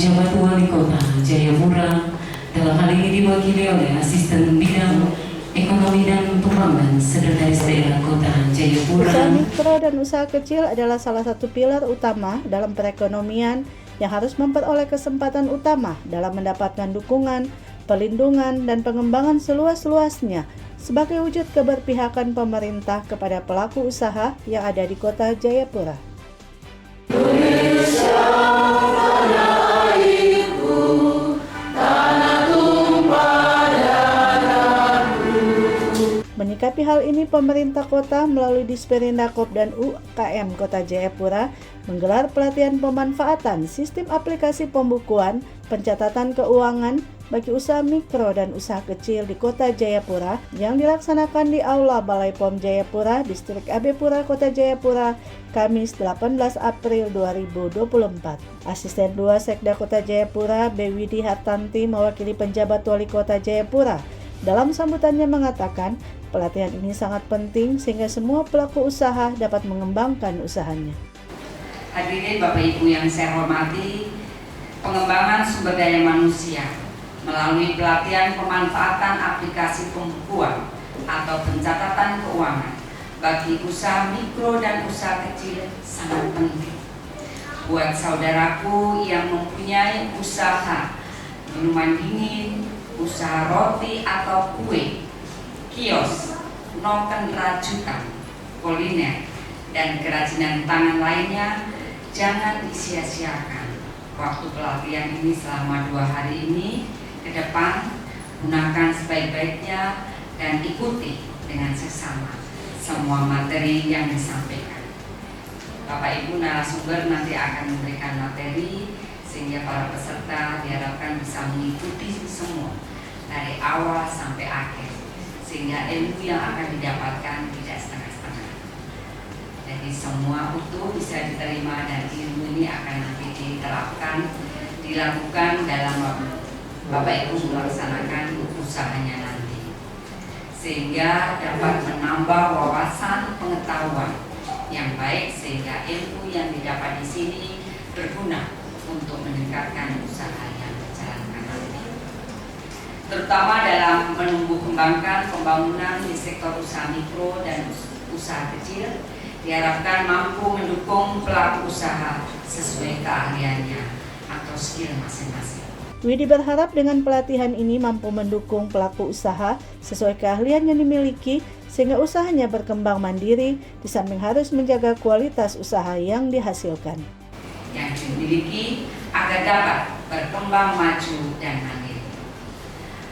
Jabat Wali Kota Jayapura dalam hal ini diwakili oleh Asisten Bidang Ekonomi dan Pembangunan Sekretaris Daerah Kota Jayapura. Usaha mikro dan usaha kecil adalah salah satu pilar utama dalam perekonomian yang harus memperoleh kesempatan utama dalam mendapatkan dukungan, perlindungan, dan pengembangan seluas-luasnya sebagai wujud keberpihakan pemerintah kepada pelaku usaha yang ada di Kota Jayapura. Menyikapi hal ini, pemerintah kota melalui Disperindakob dan UKM Kota Jayapura menggelar pelatihan pemanfaatan sistem aplikasi pembukuan pencatatan keuangan bagi usaha mikro dan usaha kecil di Kota Jayapura yang dilaksanakan di Aula Balai POM Jayapura, Distrik AB Pura, Kota Jayapura, Kamis 18 April 2024. Asisten 2 Sekda Kota Jayapura, B. Widi Hartanti, mewakili penjabat Wali Kota Jayapura, dalam sambutannya mengatakan pelatihan ini sangat penting sehingga semua pelaku usaha dapat mengembangkan usahanya. Hadirin Bapak Ibu yang saya hormati, pengembangan sumber daya manusia melalui pelatihan pemanfaatan aplikasi pembukuan atau pencatatan keuangan bagi usaha mikro dan usaha kecil sangat penting. Buat saudaraku yang mempunyai usaha minuman dingin, usaha roti atau kue, kios, noken rajutan, kuliner, dan kerajinan tangan lainnya, jangan disia-siakan waktu pelatihan ini selama 2 hari ini. Ke depan, gunakan sebaik-baiknya dan ikuti dengan seksama semua materi yang disampaikan. Bapak Ibu narasumber nanti akan memberikan materi sehingga para peserta diharapkan bisa mengikuti semua dari awal sampai akhir, sehingga ilmu yang akan didapatkan tidak setengah-setengah. Jadi semua utuh bisa diterima dan ilmu ini akan nanti diterapkan, dilakukan dalam Bapak Ibu melaksanakan usahanya nanti, sehingga dapat menambah wawasan pengetahuan yang baik, sehingga ilmu yang didapat di sini berguna untuk meningkatkan usaha yang dijalankan nanti, terutama dalam menumbuh kembangkan pembangunan di sektor usaha mikro dan usaha kecil. Diharapkan mampu mendukung pelaku usaha sesuai keahliannya atau skill masing-masing. Widi berharap dengan pelatihan ini mampu mendukung pelaku usaha sesuai keahlian yang dimiliki sehingga usahanya berkembang mandiri di samping harus menjaga kualitas usaha yang dihasilkan. Yang dimiliki agar dapat berkembang maju dan mandiri.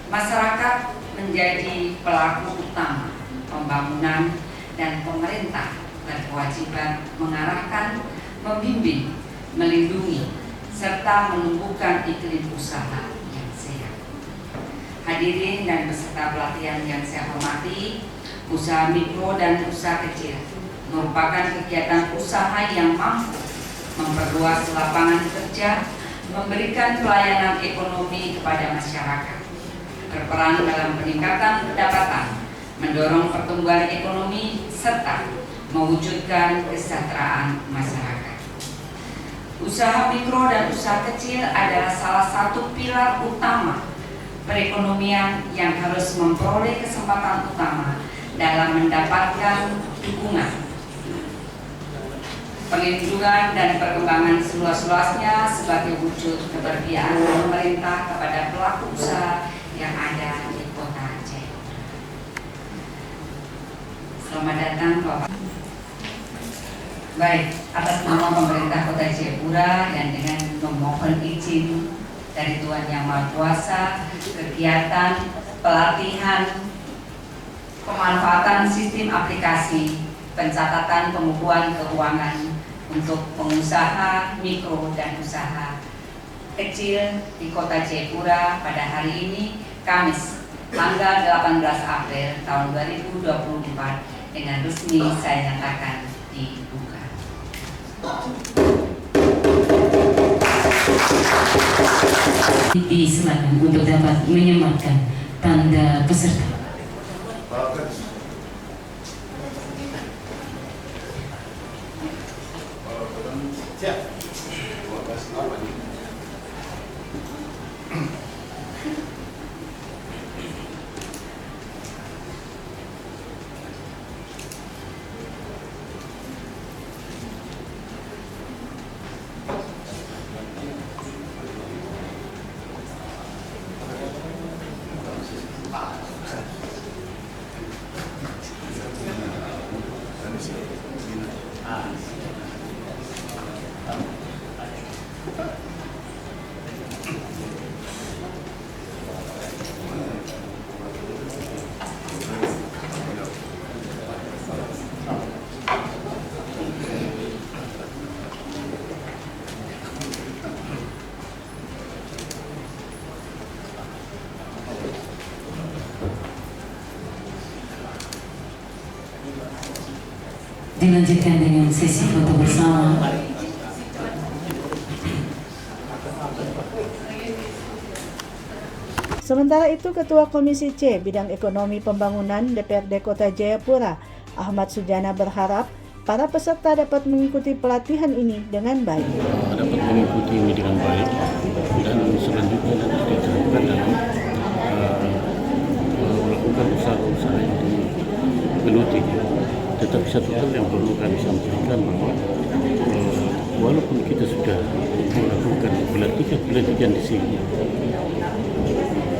Masyarakat menjadi pelaku utama pembangunan dan pemerintah berkewajiban mengarahkan, membimbing, melindungi, serta menumbuhkan iklim usaha yang sehat. Hadirin dan peserta pelatihan yang saya hormati, usaha mikro dan usaha kecil merupakan kegiatan usaha yang mampu memperluas lapangan kerja, memberikan pelayanan ekonomi kepada masyarakat, berperan dalam peningkatan pendapatan, mendorong pertumbuhan ekonomi, serta mewujudkan kesejahteraan masyarakat. Usaha mikro dan usaha kecil adalah salah satu pilar utama perekonomian yang harus memperoleh kesempatan utama dalam mendapatkan dukungan, perlindungan, dan perkembangan seluas-luasnya sebagai wujud keberpihakan pemerintah kepada pelaku usaha yang ada di Kota Jayapura. Selamat datang Bapak. Baik, atas nama pemerintah Kota Jayapura dan dengan memohon izin dari Tuhan Yang Maha Kuasa, kegiatan pelatihan pemanfaatan sistem aplikasi pencatatan pembukuan keuangan untuk pengusaha mikro dan usaha kecil di Kota Jayapura pada hari ini, Kamis, tanggal 18 April tahun 2024, dengan resmi saya nyatakan dibuka. Disilakan untuk dapat menyematkan tanda peserta. Siap. dilanjutkan dengan sesi foto bersama. Sementara itu, Ketua Komisi C Bidang Ekonomi Pembangunan DPRD Kota Jayapura, Ahmad Sujana berharap para peserta dapat mengikuti pelatihan ini dengan baik. Dapat mengikuti ini dengan baik dan selanjutnya nanti diterapkan dalam melakukan usaha-usaha yang digeluti. Tetapi satu hal yang perlu kami sampaikan bahwa walaupun kita sudah melakukan pelatihan di sini,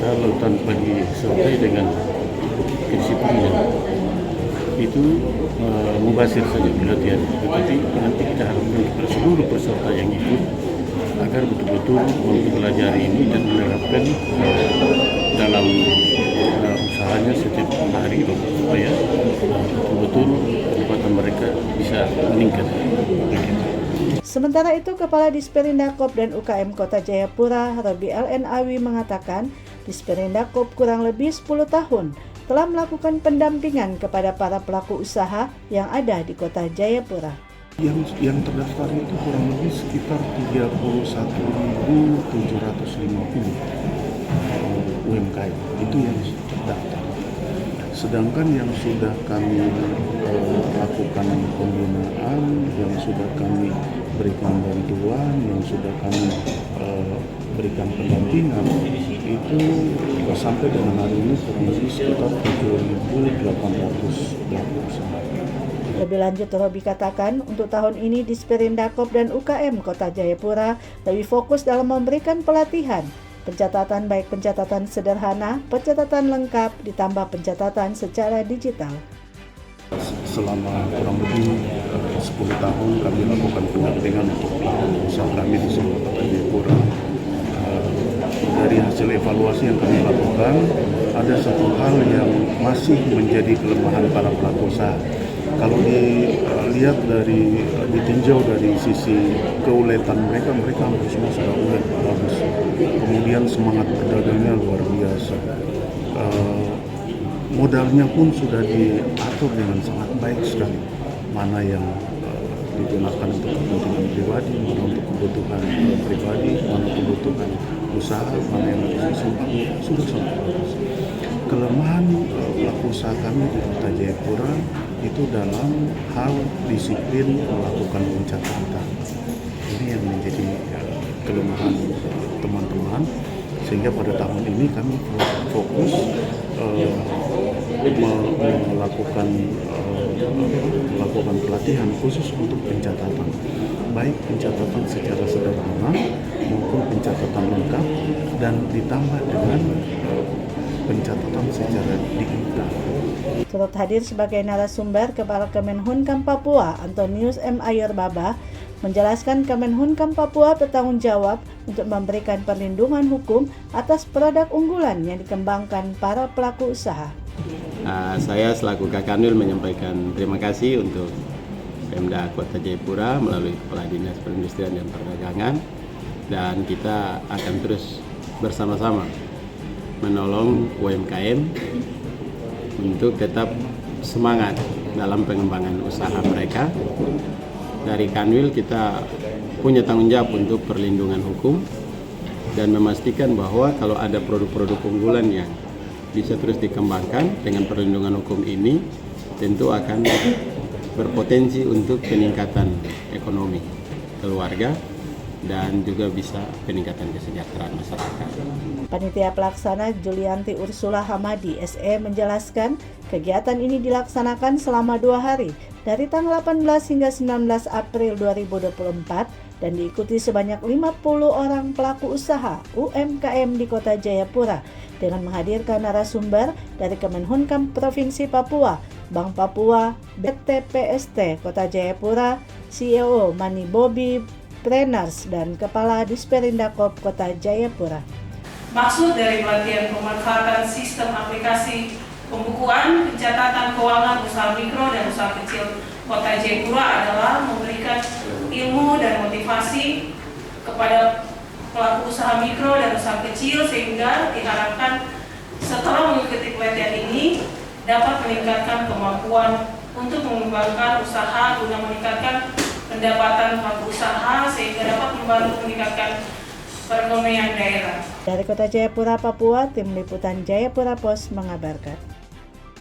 kalau tanpa disertai dengan disiplin itu mubazir saja pelatihan. Tetapi nanti kita harapkan kepada seluruh peserta yang ikut agar betul-betul mempelajari ini dan menerapkan dalam usahanya setiap hari supaya betul-betul pendapatan mereka bisa meningkat. Sementara itu, Kepala Disperindakob dan UKM Kota Jayapura, Robi LN Awi mengatakan, Disperindakob kurang lebih 10 tahun telah melakukan pendampingan kepada para pelaku usaha yang ada di Kota Jayapura. Yang terdaftar itu kurang lebih sekitar 31.750 UMKM itu yang terdaftar. Sedangkan yang sudah kami lakukan pembinaan, yang sudah kami berikan bantuan, yang sudah kami berikan pendampingan itu sampai dengan hari ini kurang lebih sekitar 7.800 pelaku usaha. Lebih lanjut, Robi katakan, untuk tahun ini Disperindakob dan UKM Kota Jayapura lebih fokus dalam memberikan pelatihan, pencatatan baik pencatatan sederhana, pencatatan lengkap, ditambah pencatatan secara digital. Selama kurang lebih 10 tahun kami lakukan pendampingan untuk pelaku usaha kami di seluruh Kota Jayapura. Dari hasil evaluasi yang kami lakukan, ada satu hal yang masih menjadi kelemahan para pelaku usaha. Kalau dilihat ditinjau dari sisi keuletan mereka hampir semua sudah ulet, bagus. Kemudian semangat berdagangnya luar biasa. Modalnya pun sudah diatur dengan sangat baik sekali. Mana yang digunakan untuk kebutuhan pribadi, mana untuk kebutuhan pribadi, mana kebutuhan usaha, mana yang sudah sangat bagus. Kelemahan pelaku usaha kami di Kota Jayapura itu dalam hal disiplin melakukan pencatatan. Ini yang menjadi kelemahan teman-teman, sehingga pada tahun ini kami fokus melakukan pelatihan khusus untuk pencatatan, baik pencatatan secara sederhana maupun pencatatan lengkap, dan ditambah dengan pencatatan secara digital. Turut hadir sebagai narasumber Kepala Kemenhunkam Papua, Antonius M. Ayerbaba, menjelaskan Kemenhunkam Papua bertanggung jawab untuk memberikan perlindungan hukum atas produk unggulan yang dikembangkan para pelaku usaha. Saya selaku Kakanwil menyampaikan terima kasih untuk Pemda Kota Jayapura melalui Kepala Dinas Perindustrian dan Perdagangan, dan kita akan terus bersama-sama menolong UMKM untuk tetap semangat dalam pengembangan usaha mereka. Dari Kanwil kita punya tanggung jawab untuk perlindungan hukum dan memastikan bahwa kalau ada produk-produk unggulan yang bisa terus dikembangkan dengan perlindungan hukum ini, tentu akan berpotensi untuk peningkatan ekonomi keluarga dan juga bisa peningkatan kesejahteraan masyarakat. Panitia Pelaksana Julianti Ursula Hamadi SE menjelaskan kegiatan ini dilaksanakan selama 2 hari dari tanggal 18 hingga 19 April 2024 dan diikuti sebanyak 50 orang pelaku usaha UMKM di Kota Jayapura dengan menghadirkan narasumber dari Kemenhunkam Provinsi Papua, Bank Papua, BTPST Kota Jayapura, CEO Mani Bobi Trainers, dan Kepala Disperindakob Kota Jayapura. Maksud dari pelatihan pemanfaatan sistem aplikasi pembukuan pencatatan keuangan usaha mikro dan usaha kecil Kota Jayapura adalah memberikan ilmu dan motivasi kepada pelaku usaha mikro dan usaha kecil, sehingga diharapkan setelah mengikuti pelatihan ini dapat meningkatkan kemampuan untuk mengembangkan usaha guna meningkatkan pendapatan pelaku usaha sehingga dapat membantu meningkatkan perekonomian daerah. Dari Kota Jayapura, Papua, Tim Liputan Jayapura Post mengabarkan.